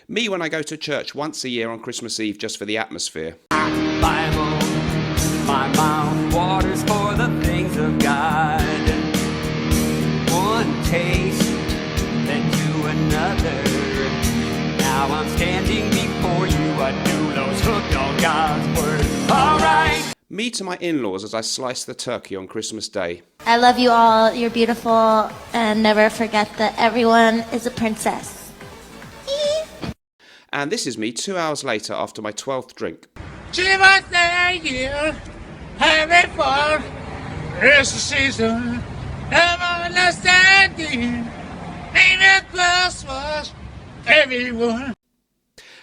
Me when I go to church once a year on Christmas Eve just for the atmosphere. Bible, my mouth waters for the things of God. One taste led to another. Now I'm standing before you, a doulos hooked on God's word. All right. Me to my in-laws as I slice the turkey on Christmas Day. I love you all, you're beautiful, and never forget that everyone is a princess. And this is me 2 hours later after my 12th drink. She was there, you having fun. It's the season of understanding. Ain't it Christmas, everyone?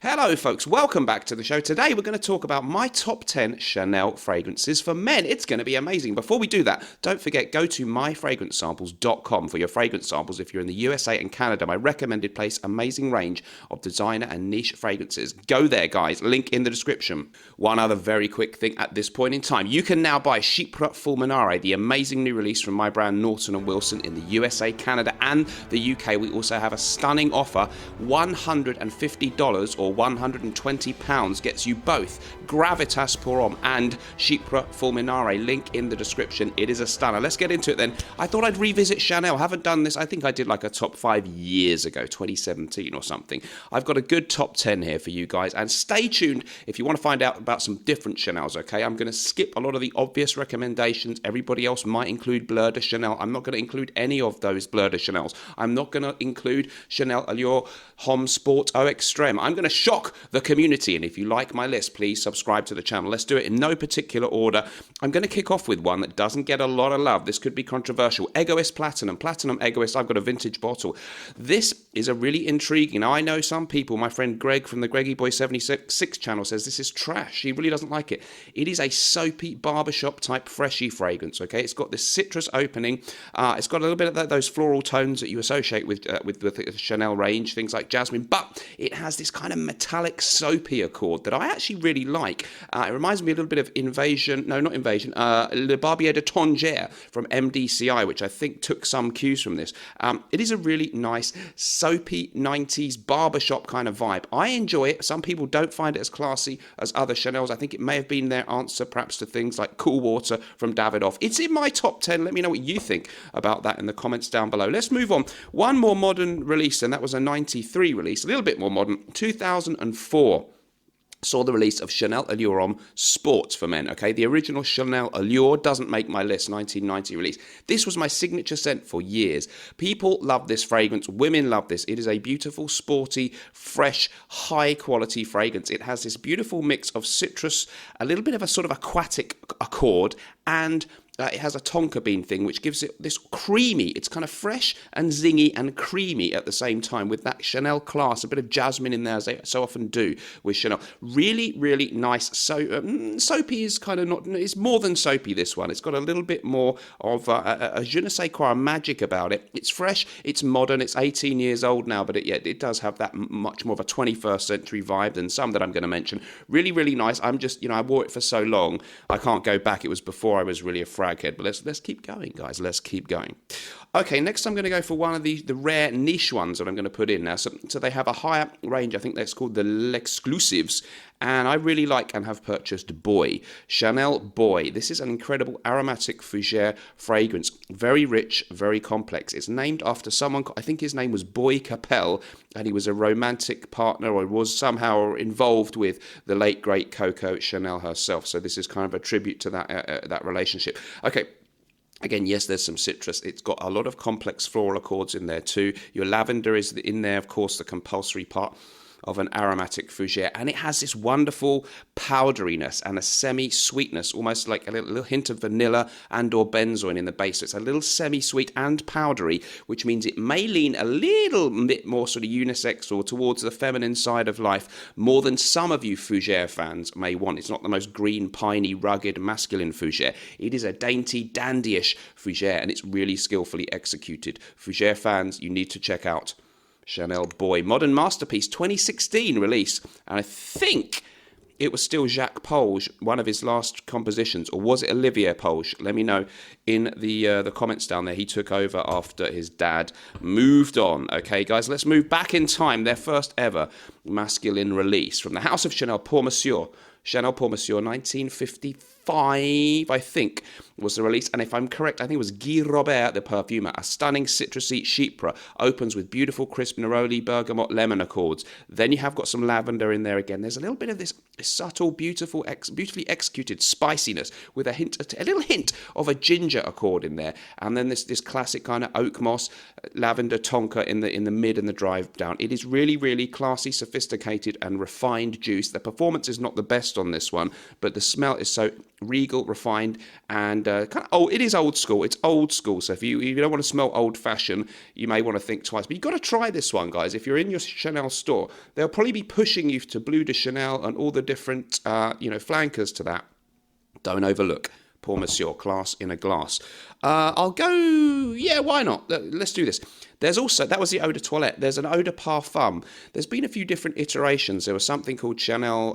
Hello folks, welcome back to the show. Today we're going to talk about my top 10 Chanel fragrances for men. It's going to be amazing. Before we do that, don't forget, go to myfragrancesamples.com for your fragrance samples if you're in the USA and Canada. My recommended place, amazing range of designer and niche fragrances. Go there, guys. Link in the description. One other very quick thing at this point in time. You can now buy Chypre Fulminare, the amazing new release from my brand Naughton & Wilson in the USA, Canada and the UK. We also have a stunning offer, $150 or £120 gets you both Gravitas Pour Homme and Chypre Fulminare. Link in the description. It is a stunner. Let's get into it then. I thought I'd revisit Chanel. Haven't done this. I think I did like a top 5 years ago, 2017 or something. I've got a good top 10 here for you guys, and stay tuned if you want to find out about some different Chanels, okay? I'm going to skip a lot of the obvious recommendations. Everybody else might include Bleu de Chanel. I'm not going to include any of those Bleu de Chanels. I'm not going to include Chanel Allure Homme Sport Eau Extreme. I'm going to shock the community, and if you like my list, please subscribe to the channel. Let's do it in no particular order. I'm going to kick off with one that doesn't get a lot of love. This could be controversial. Egoist Platinum Egoist. I've got a vintage bottle. This is a really intriguing. Now, I know some people, my friend Greg from the Greggy Boy 76 channel says this is trash. He really doesn't like it. It is a soapy barbershop type freshy fragrance, okay? It's got this citrus opening. It's got a little bit of those floral tones that you associate with the Chanel range, things like jasmine, but it has this kind of metallic soapy accord that I actually really like. It reminds me a little bit of Le Barbier de Tongère from MDCI, which I think took some cues from this. It is a really nice soapy 90s barbershop kind of vibe. I enjoy it. Some people don't find it as classy as other Chanels. I think it may have been their answer perhaps to things like Cool Water from Davidoff. It's in my top 10. Let me know what you think about that in the comments down below. Let's move on. One more modern release, and that was a 93 release, a little bit more modern, 2004. Saw the release of Chanel Allure Homme Sports for Men, okay? The original Chanel Allure doesn't make my list, 1990 release. This was my signature scent for years. People love this fragrance. Women love this. It is a beautiful, sporty, fresh, high-quality fragrance. It has this beautiful mix of citrus, a little bit of a sort of aquatic accord, and it has a tonka bean thing, which gives it this creamy, it's kind of fresh and zingy and creamy at the same time with that Chanel class, a bit of jasmine in there, as they so often do with Chanel. Really, really nice. So soapy is kind of not, it's more than soapy, this one. It's got a little bit more of a je ne sais quoi magic about it. It's fresh, it's modern, it's 18 years old now, but it does have that much more of a 21st century vibe than some that I'm going to mention. Really, really nice. I'm just, I wore it for so long, I can't go back. It was before I was really a fraghead, but let's keep going, guys. Let's keep going. Okay, next I'm going to go for one of the rare niche ones that I'm going to put in now. So they have a higher range. I think that's called the L'Exclusives, and I really like and have purchased Boy. Chanel Boy. This is an incredible aromatic fougere fragrance. Very rich, very complex. It's named after someone, I think his name was Boy Capel, and he was a romantic partner or was somehow involved with the late, great Coco Chanel herself. So this is kind of a tribute to that relationship. Okay. Again, yes, there's some citrus. It's got a lot of complex floral accords in there too. Your lavender is in there, of course, the compulsory part of an aromatic fougere, and it has this wonderful powderiness and a semi-sweetness, almost like a little hint of vanilla and or benzoin in the base. So it's a little semi-sweet and powdery, which means it may lean a little bit more sort of unisex or towards the feminine side of life, more than some of you fougere fans may want. It's not the most green, piney, rugged, masculine fougere. It is a dainty, dandyish fougere, and it's really skillfully executed. Fougere fans, you need to check out Chanel Boy. Modern Masterpiece, 2016 release. And I think it was still Jacques Polge, one of his last compositions, or was it Olivier Polge? Let me know in the comments down there. He took over after his dad moved on. Okay, guys, let's move back in time. Their first ever masculine release from the House of Chanel, Pour Monsieur. Chanel Pour Monsieur, 1955, I think, was the release. And if I'm correct, I think it was Guy Robert, the perfumer. A stunning citrusy Chypre. Opens with beautiful crisp neroli, bergamot, lemon accords. Then you have got some lavender in there again. There's a little bit of this subtle, beautifully executed spiciness with a little hint of a ginger accord in there. And then this classic kind of oak moss, lavender tonka in the mid and the drive down. It is really, really classy, sophisticated, and refined juice. The performance is not the best on this one, but the smell is so regal, refined, and it is old school. It's old school. So if you don't want to smell old fashioned, you may want to think twice. But you've got to try this one, guys. If you're in your Chanel store, they'll probably be pushing you to Bleu de Chanel and all the different flankers to that. Don't overlook Pour Monsieur, class in a glass. I'll go, why not? Let's do this. There's also, that was the Eau de Toilette. There's an Eau de Parfum. There's been a few different iterations. There was something called Chanel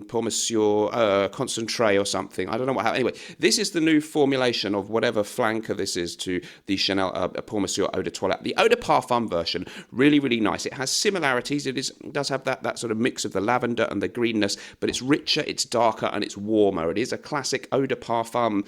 Pour Monsieur Concentré or something. I don't know what happened. Anyway, this is the new formulation of whatever flanker this is to the Chanel Pour Monsieur Eau de Toilette. The Eau de Parfum version, really, really nice. It has similarities. It does have that sort of mix of the lavender and the greenness, but it's richer, it's darker, and it's warmer. It is a classic Eau de Parfum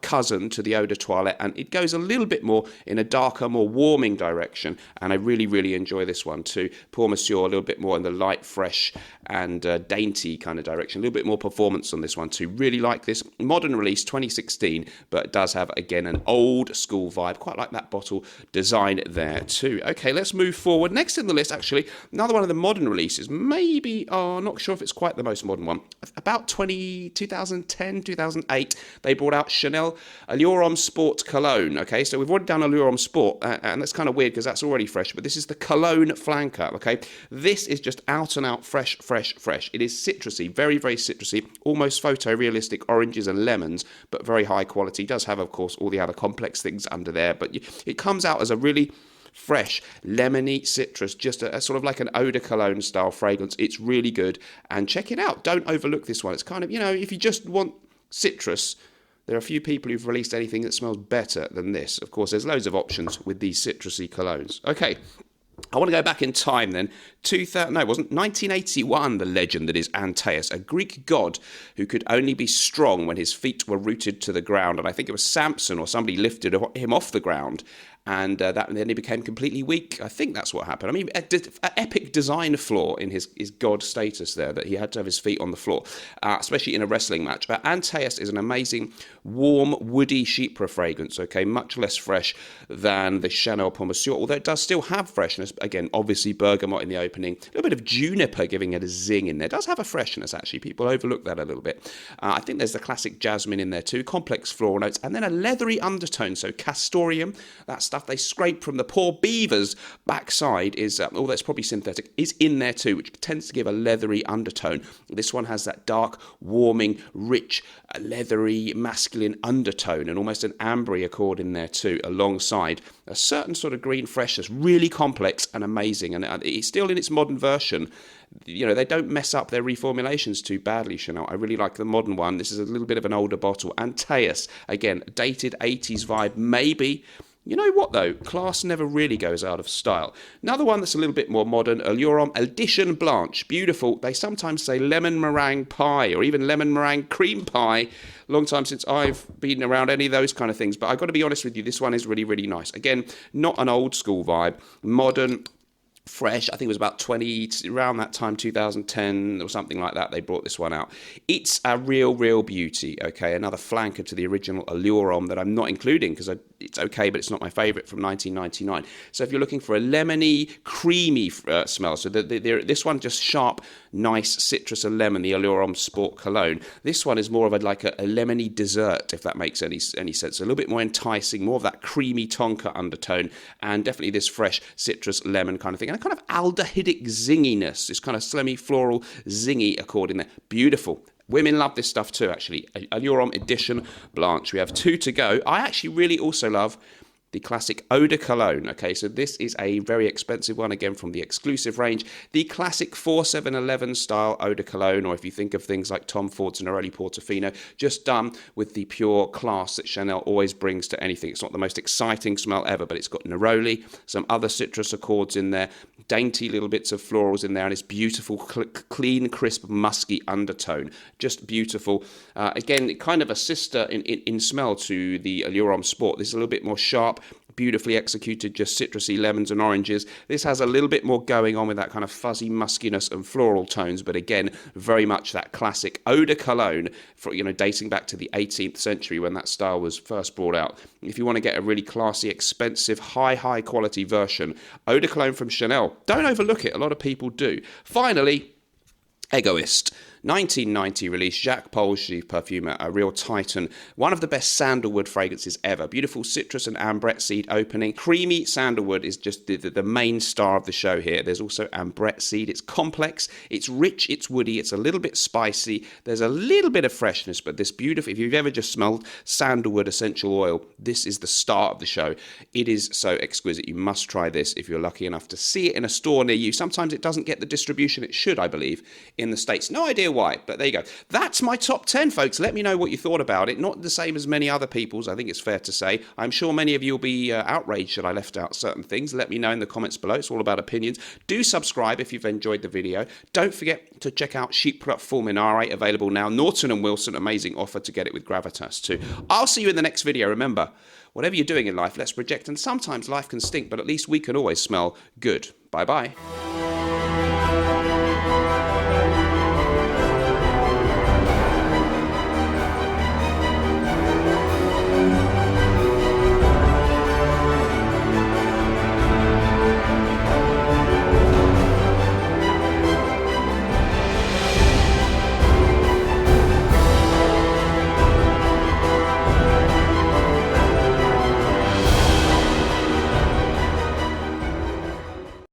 cousin to the Eau de Toilette, and it goes a little bit more in a darker, more warming direction, and I really, really enjoy this one too. Pour Monsieur, a little bit more in the light, fresh, and dainty kind of direction. A little bit more performance on this one too. Really like this. Modern release, 2016, but it does have, again, an old school vibe. Quite like that bottle design there too. Okay, let's move forward. Next in the list, actually, another one of the modern releases. Maybe, not sure if it's quite the most modern one. About 2010, 2008, they brought out Chanel Allure Homme Sport Cologne. Okay, so we've already done Allure Homme Sport, and that's kind of weird because that's already fresh, but this is the Cologne flanker. Okay, this is just out and out fresh. It is citrusy, very, very citrusy, almost photorealistic oranges and lemons, but very high quality. It does have, of course, all the other complex things under there, but it comes out as a really fresh, lemony citrus, just a sort of like an eau de cologne style fragrance. It's really good, and check it out. Don't overlook this one. It's kind of, if you just want citrus, there are a few people who've released anything that smells better than this. Of course, there's loads of options with these citrusy colognes. Okay, I want to go back in time then. 1981, the legend that is Antaeus, a Greek god who could only be strong when his feet were rooted to the ground. And I think it was Samson or somebody lifted him off the ground. And then he became completely weak. I think that's what happened. I mean, an epic design flaw in his god status there, that he had to have his feet on the floor, especially in a wrestling match. But Antaeus is an amazing, warm, woody Chypre fragrance, okay? Much less fresh than the Chanel Pour Monsieur, although it does still have freshness. Again, obviously bergamot in the opening. A little bit of juniper giving it a zing in there. It does have a freshness, actually. People overlook that a little bit. I think there's the classic jasmine in there too, complex floral notes, and then a leathery undertone, so castoreum, that's stuff they scrape from the poor beaver's backside is, although it's probably synthetic, is in there too, which tends to give a leathery undertone. This one has that dark, warming, rich, leathery, masculine undertone and almost an ambery accord in there too, alongside a certain sort of green freshness, really complex and amazing. And it's still in its modern version. They don't mess up their reformulations too badly, Chanel. I really like the modern one. This is a little bit of an older bottle. Antaeus, again, dated 80s vibe, maybe. You know what, though? Class never really goes out of style. Another one that's a little bit more modern, Allure Homme Edition Blanche. Beautiful. They sometimes say lemon meringue pie or even lemon meringue cream pie. Long time since I've been around any of those kind of things. But I've got to be honest with you, this one is really, really nice. Again, not an old school vibe. Modern, fresh. I think it was about around that time, 2010 or something like that, they brought this one out. It's a real beauty, okay? Another flanker to the original Allure Homme that I'm not including because it's okay, but it's not my favourite, from 1999. So if you're looking for a lemony, creamy smell, so this one just sharp, nice citrus and lemon, the Allure Homme Sport Cologne. This one is more of a lemony dessert, if that makes any sense. A little bit more enticing, more of that creamy tonka undertone, and definitely this fresh citrus lemon kind of thing. And a kind of aldehydic zinginess, this kind of slemmy floral zingy accord in there. Beautiful. Women love this stuff too, actually. Allure Homme Edition Blanche. We have two to go. I actually really also love the classic Odor Cologne. Okay, so this is a very expensive one, again from the exclusive range. The classic 4711 style Odor Cologne, or if you think of things like Tom Ford's Neroli Portofino, just done with the pure class that Chanel always brings to anything. It's not the most exciting smell ever, but it's got neroli, some other citrus accords in there, dainty little bits of florals in there, and it's beautiful, clean, crisp, musky undertone. Just beautiful. Again, kind of a sister in smell to the Allure Homme Sport. This is a little bit more sharp, beautifully executed, just citrusy lemons and oranges. This has a little bit more going on with that kind of fuzzy muskiness and floral tones, but again, very much that classic Odor Cologne, for, dating back to the 18th century when that style was first brought out. If you want to get a really classy, expensive, high quality version, Odor Cologne from Chanel. Don't overlook it. A lot of people do. Finally, Egoist. 1990 release, Jacques Pol's perfumer, a real titan. One of the best sandalwood fragrances ever. Beautiful citrus and ambrette seed opening. Creamy sandalwood is just the main star of the show here. There's also ambrette seed. It's complex, it's rich, it's woody, it's a little bit spicy. There's a little bit of freshness, but this beautiful, if you've ever just smelled sandalwood essential oil, this is the star of the show. It is so exquisite. You must try this if you're lucky enough to see it in a store near you. Sometimes it doesn't get the distribution it should, I believe, in the States. No idea why, but there you go. That's my top 10, folks. Let me know what you thought about it. Not the same as many other people's, I think it's fair to say. I'm sure many of you will be outraged that I left out certain things. Let me know in the comments below. It's all about opinions. Do subscribe if you've enjoyed the video. Don't forget to check out Chypre Fulminare, available now. Norton & Wilson, amazing offer to get it with Gravitas too. I'll see you in the next video. Remember, whatever you're doing in life, let's project, and sometimes life can stink, but at least we can always smell good. Bye-bye.